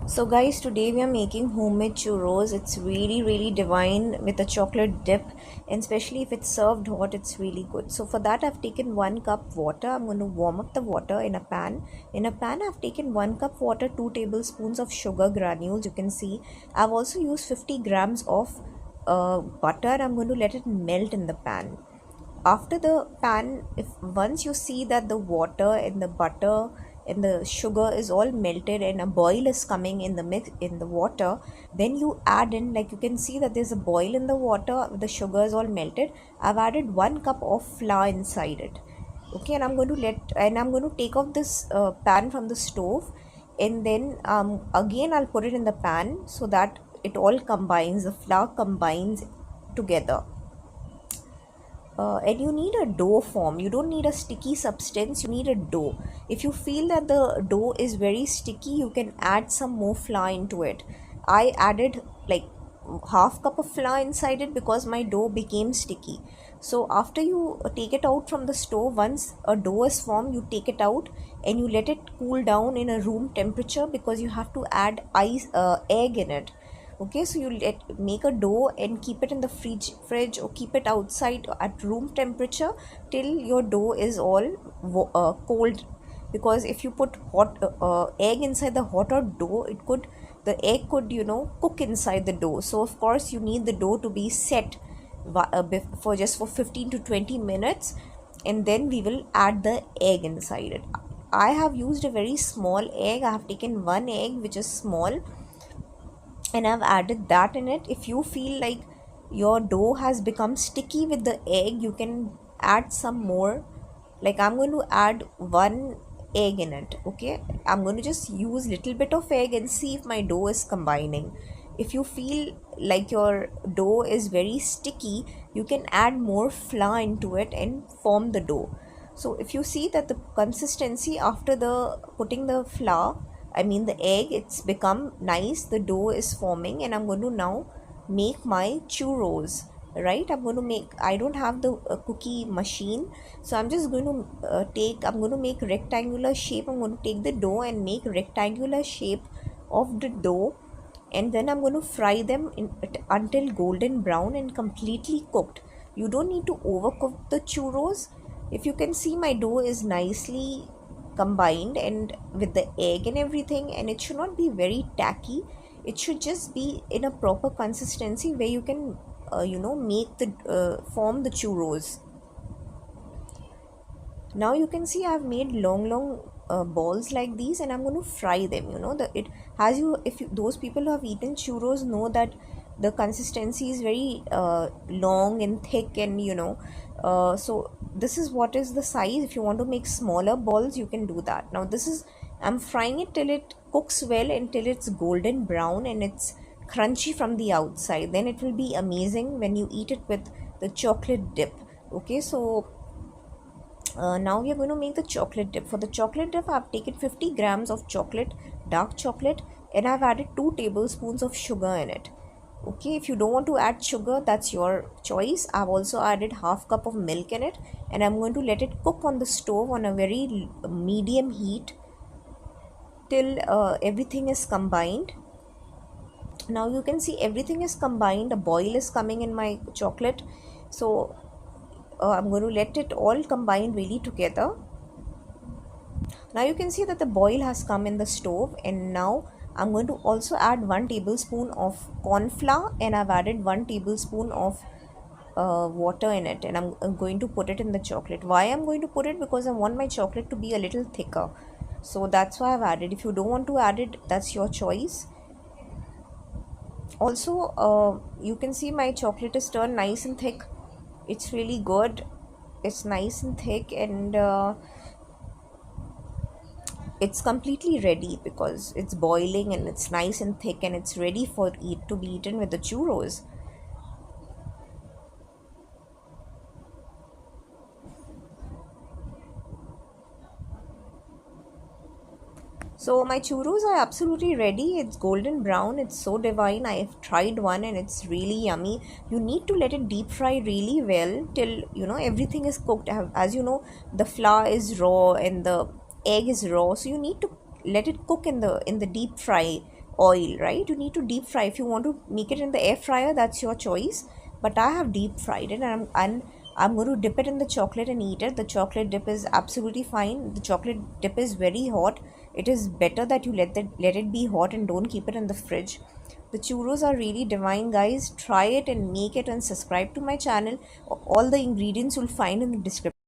So guys, today we are making homemade churros. It's really divine with a chocolate dip, and especially if it's served hot, it's really good. So for that I've taken 1 cup water. I'm going to warm up the water in a pan. In a pan I've taken 1 cup water, 2 tablespoons of sugar granules. You can see I've also used 50 grams of butter. I'm going to let it melt in the pan. After the pan, if once you see that the water and the butter and the sugar is all melted and a boil is coming in the mix in the water, then you add in, like you can see that there's a boil in the water, the sugar is all melted. I've added 1 cup of flour inside it. Okay, and I'm going to take off this pan from the stove, and then again I'll put it in the pan so that it all combines, the flour combines together. And you need a dough form. You don't need a sticky substance, you need a dough. If you feel that the dough is very sticky, you can add some more flour into it. I added like half cup of flour inside it because my dough became sticky. So after you take it out from the stove, once a dough is formed, you take it out and you let it cool down in a room temperature, because you have to add egg in it. Okay, so you make a dough and keep it in the fridge or keep it outside at room temperature till your dough is all cold. Because if you put hot egg inside the hot or dough, the egg could cook inside the dough. So of course you need the dough to be set for 15 to 20 minutes, and then we will add the egg inside it. I have used a very small egg. I have taken one egg which is small, and I've added that in it. If you feel like your dough has become sticky with the egg, you can add some more. Like I'm going to add one egg in it. Okay, I'm going to just use little bit of egg and see if my dough is combining. If you feel like your dough is very sticky, you can add more flour into it and form the dough. So if you see that the consistency after the putting the flour, I mean the egg, it's become nice, the dough is forming, and I'm going to now make my churros. Right, I don't have the cookie machine, so I'm just going to I'm going to make rectangular shape. I'm going to take the dough and make rectangular shape of the dough, and then I'm going to fry them until golden brown and completely cooked. You don't need to overcook the churros. If you can see, my dough is nicely combined and with the egg and everything, and it should not be very tacky. It should just be in a proper consistency where you can make the form the churros. Now you can see I've made long balls like these, and I'm going to fry them. It has you if you, those people who have eaten churros know that the consistency is very long and thick, and so this is what is the size. If you want to make smaller balls, you can do that. Now I'm frying it till it cooks well, until it's golden brown and it's crunchy from the outside. Then it will be amazing when you eat it with the chocolate dip. Okay, so now we are going to make the chocolate dip. For the chocolate dip, I've taken 50 grams of chocolate, dark chocolate, and I've added 2 tablespoons of sugar in it. Okay, if you don't want to add sugar, that's your choice. I've also added half cup of milk in it, and I'm going to let it cook on the stove on a very medium heat till everything is combined. Now you can see everything is combined. A boil is coming in my chocolate, so I'm going to let it all combine really together. Now you can see that the boil has come in the stove, and now I'm going to also add 1 tablespoon of corn flour, and I've added 1 tablespoon of water in it, and I'm going to put it in the chocolate. Why I'm going to put it? Because I want my chocolate to be a little thicker, so that's why I've added. If you don't want to add it, that's your choice. Also you can see my chocolate is turned nice and thick. It's really good. It's nice and thick, and it's completely ready because it's boiling and it's nice and thick, and it's ready for to be eaten with the churros. So my churros are absolutely ready. It's golden brown. It's so divine. I've tried one and it's really yummy. You need to let it deep fry really well till everything is cooked. As you know, the flour is raw and the egg is raw, so you need to let it cook in the deep fry oil, right? You need to deep fry. If you want to make it in the air fryer, that's your choice. But I have deep fried it, and I'm going to dip it in the chocolate and eat it. The chocolate dip is absolutely fine. The chocolate dip is very hot. It is better that you let it be hot and don't keep it in the fridge. The churros are really divine, guys. Try it and make it and subscribe to my channel. All the ingredients you'll find in the description.